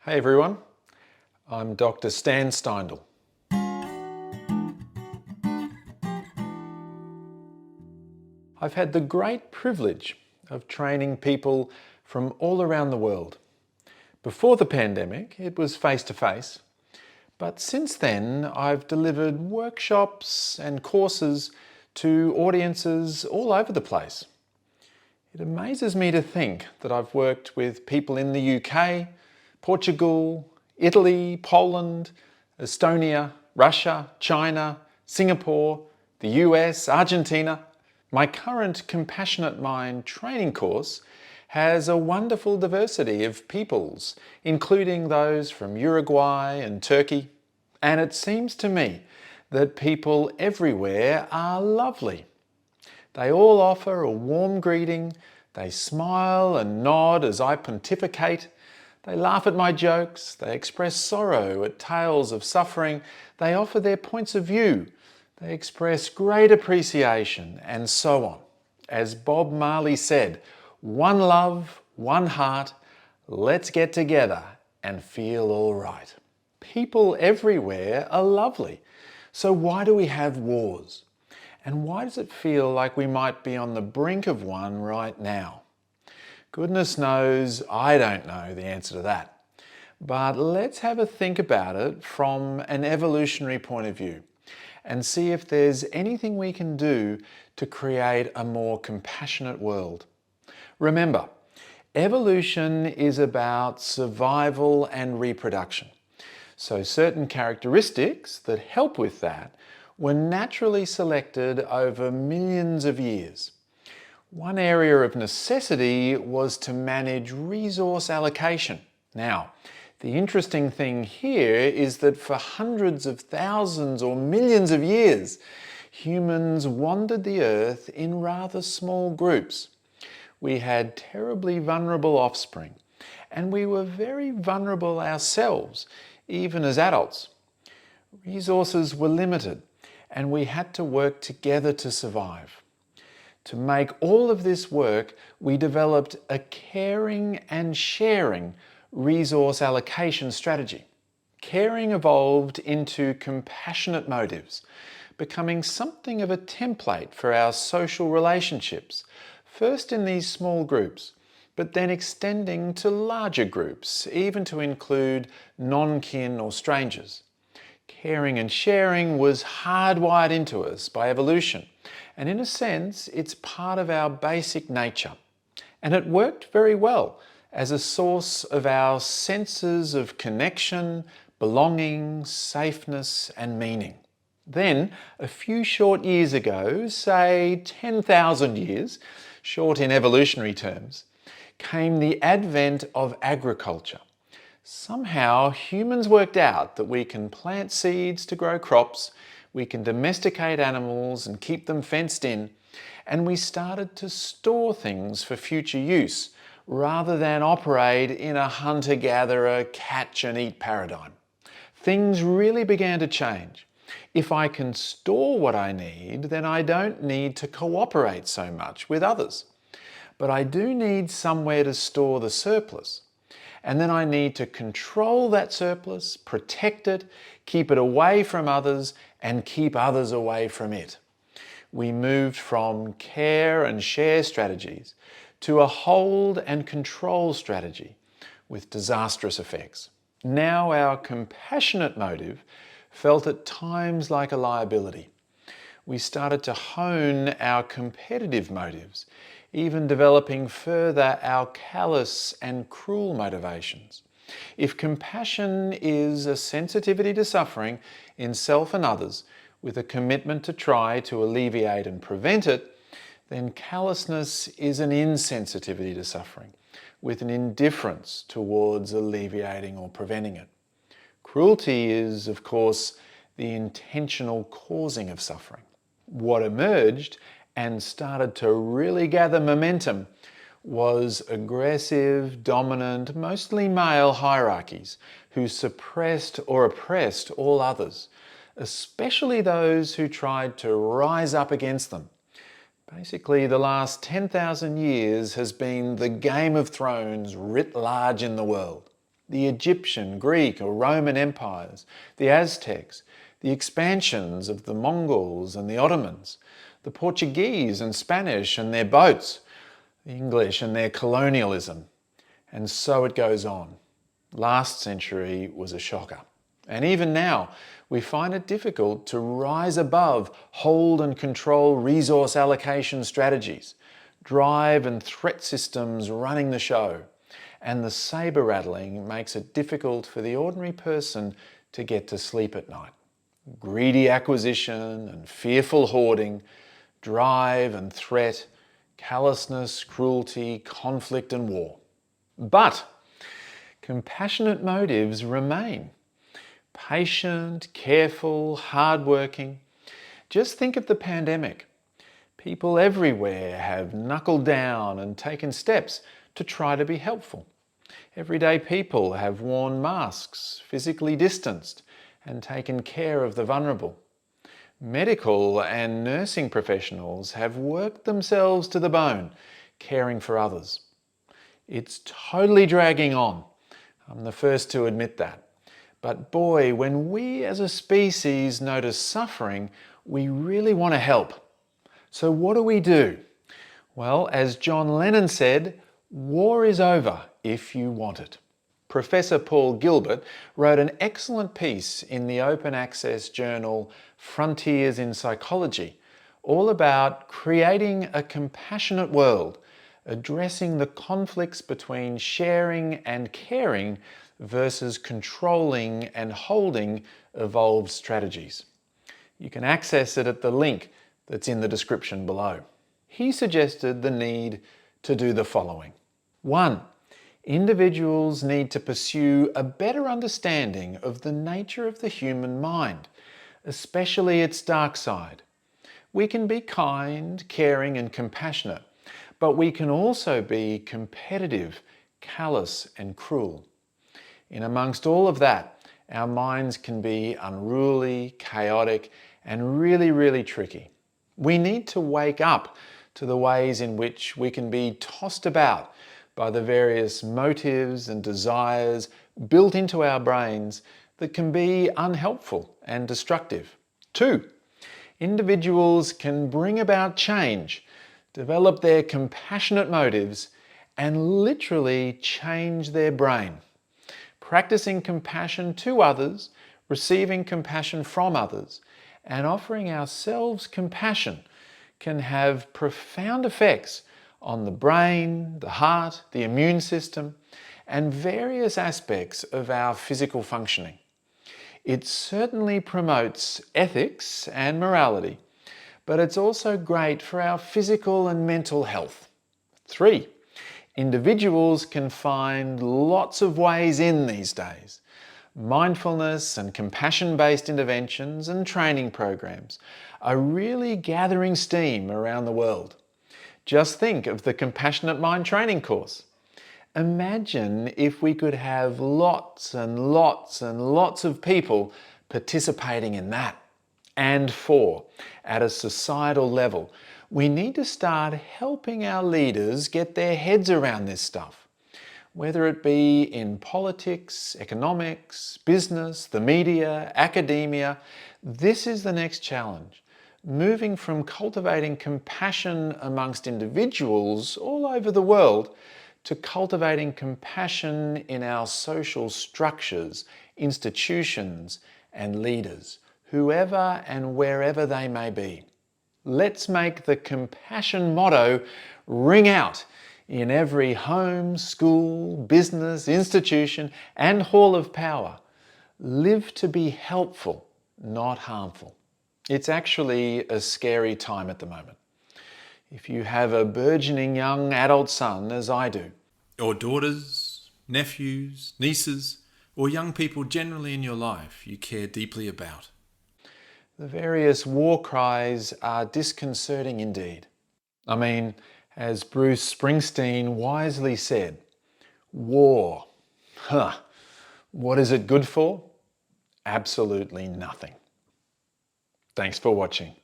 Hey everyone, I'm Dr. Stan Steindl. I've had the great privilege of training people from all around the world. Before the pandemic, it was face-to-face, but since then I've delivered workshops and courses to audiences all over the place. It amazes me to think that I've worked with people in the UK, Portugal, Italy, Poland, Estonia, Russia, China, Singapore, the US, Argentina. My current Compassionate Mind training course has a wonderful diversity of peoples, including those from Uruguay and Turkey. And it seems to me that people everywhere are lovely. They all offer a warm greeting, they smile and nod as I pontificate, they laugh at my jokes, they express sorrow at tales of suffering, they offer their points of view, they express great appreciation, and so on. As Bob Marley said, one love, one heart, let's get together and feel all right. People everywhere are lovely, so why do we have wars? And why does it feel like we might be on the brink of one right now? Goodness knows I don't know the answer to that. But let's have a think about it from an evolutionary point of view and see if there's anything we can do to create a more compassionate world. Remember, evolution is about survival and reproduction. So certain characteristics that help with that were naturally selected over millions of years. One area of necessity was to manage resource allocation. Now, the interesting thing here is that for hundreds of thousands or millions of years, humans wandered the earth in rather small groups. We had terribly vulnerable offspring, and we were very vulnerable ourselves, even as adults. Resources were limited, and we had to work together to survive. To make all of this work, we developed a caring and sharing resource allocation strategy. Caring evolved into compassionate motives, becoming something of a template for our social relationships, first in these small groups, but then extending to larger groups, even to include non-kin or strangers. Caring and sharing was hardwired into us by evolution, and in a sense, it's part of our basic nature. And it worked very well as a source of our senses of connection, belonging, safeness, and meaning. Then, a few short years ago, say 10,000 years, short in evolutionary terms, came the advent of agriculture. Somehow humans worked out that we can plant seeds to grow crops, we can domesticate animals and keep them fenced in, and we started to store things for future use rather than operate in a hunter-gatherer, catch-and-eat paradigm. Things really began to change. If I can store what I need, then I don't need to cooperate so much with others. But I do need somewhere to store the surplus. And then I need to control that surplus, protect it, keep it away from others, and keep others away from it. We moved from care and share strategies to a hold and control strategy with disastrous effects. Now our compassionate motive felt at times like a liability. We started to hone our competitive motives, even developing further our callous and cruel motivations. If compassion is a sensitivity to suffering in self and others, with a commitment to try to alleviate and prevent it, then callousness is an insensitivity to suffering, with an indifference towards alleviating or preventing it. Cruelty is, of course, the intentional causing of suffering. What emerged and started to really gather momentum was aggressive, dominant, mostly male hierarchies who suppressed or oppressed all others, especially those who tried to rise up against them. Basically, the last 10,000 years has been the Game of Thrones writ large in the world. the Egyptian, Greek or Roman empires, the Aztecs, the expansions of the Mongols and the Ottomans, the Portuguese and Spanish and their boats, the English and their colonialism, and so it goes on. Last century was a shocker. And even now, we find it difficult to rise above hold and control resource allocation strategies, drive and threat systems running the show, and the saber rattling makes it difficult for the ordinary person to get to sleep at night. Greedy acquisition and fearful hoarding, drive and threat, callousness, cruelty, conflict and war. But compassionate motives remain. Patient, careful, hardworking. Just think of the pandemic. People everywhere have knuckled down and taken steps to try to be helpful. Everyday people have worn masks, physically distanced, and taken care of the vulnerable. Medical and nursing professionals have worked themselves to the bone, caring for others. It's totally dragging on. I'm the first to admit that. But boy, when we as a species notice suffering, we really want to help. So what do? Well, as John Lennon said, war is over if you want it. Professor Paul Gilbert wrote an excellent piece in the open access journal Frontiers in Psychology, all about creating a compassionate world, addressing the conflicts between sharing and caring versus controlling and holding evolved strategies. You can access it at the link that's in the description below. He suggested the need to do the following. 1. Individuals need to pursue a better understanding of the nature of the human mind, especially its dark side. We can be kind, caring and compassionate, but we can also be competitive, callous and cruel. In amongst all of that, our minds can be unruly, chaotic, and really tricky. We need to wake up to the ways in which we can be tossed about by the various motives and desires built into our brains that can be unhelpful and destructive. 2. Individuals can bring about change, develop their compassionate motives, and literally change their brain. Practicing compassion to others, receiving compassion from others, and offering ourselves compassion can have profound effects on the brain, the heart, the immune system, and various aspects of our physical functioning. It certainly promotes ethics and morality, but it's also great for our physical and mental health. 3. Individuals can find lots of ways in these days. Mindfulness and compassion-based interventions and training programs are really gathering steam around the world. Just think of the Compassionate Mind training course. Imagine if we could have lots and lots of people participating in that. And 4, at a societal level, we need to start helping our leaders get their heads around this stuff. Whether it be in politics, economics, business, the media, academia, this is the next challenge. Moving from cultivating compassion amongst individuals all over the world to cultivating compassion in our social structures, institutions and leaders, whoever and wherever they may be. Let's make the compassion motto ring out in every home, school, business, institution and hall of power. Live to be helpful, not harmful. It's actually a scary time at the moment. If you have a burgeoning young adult son, as I do, or daughters, nephews, nieces, or young people generally in your life you care deeply about, the various war cries are disconcerting indeed. I mean, as Bruce Springsteen wisely said, war, what is it good for? Absolutely nothing. Thanks for watching.